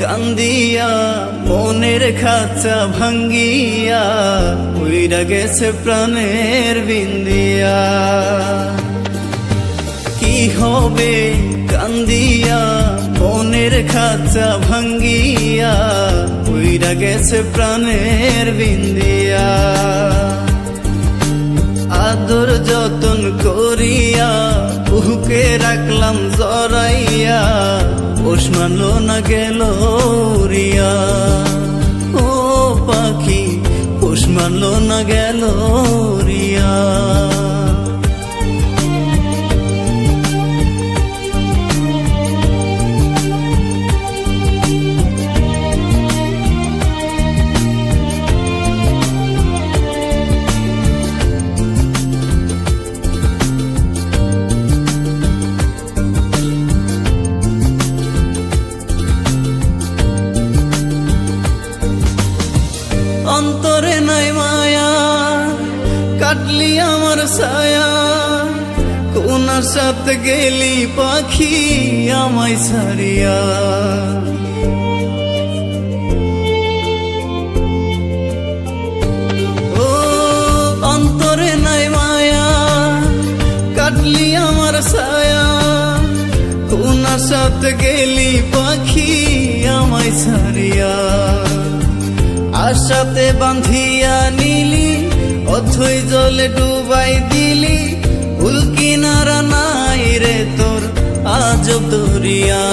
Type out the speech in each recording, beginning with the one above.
কান্দিয়া মনের খাঁচা ভাঙ্গিয়া উইরা গেছে প্রাণের বিন্দিয়া। কি হবে কান্দিয়া মনের খাঁচা ভাঙ্গিয়া উইরা গেছে প্রাণের বিন্দিয়া। আদর যতন করিয়া বুকে রাখলাম জড়াইয়া পোষ মানলো না গেল রিয়া। ও পাখি পোষ মানলো না গেল রিয়া। অন্তরে নাই মায়া কাটলি আমার ছায়া, কোন সাথে গেলি পাখি আমায় ছাড়িয়া। ও অন্তরে নাই মায়া কাটলি আমার ছায়া, কোন সাথে গেলি পাখি আমায় ছাড়িয়া। আশাতে বাঁধিয়া নিলি অথই জলে ডুবাই দিলি, ভুল কিনারা নাই রে তোর আজব দরিয়া।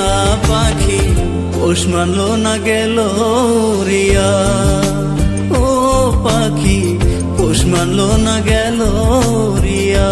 পাখি পোষ মানলো না গেল রিয়া। ও পাখি পোষ মানলো না গেল রিয়া।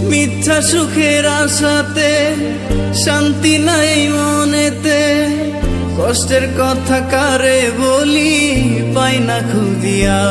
মিথ্যা সুখের আশাতে শান্তি নাই মনেতে, কষ্টের কথা কারে বলি পাই না খুঁজিয়া।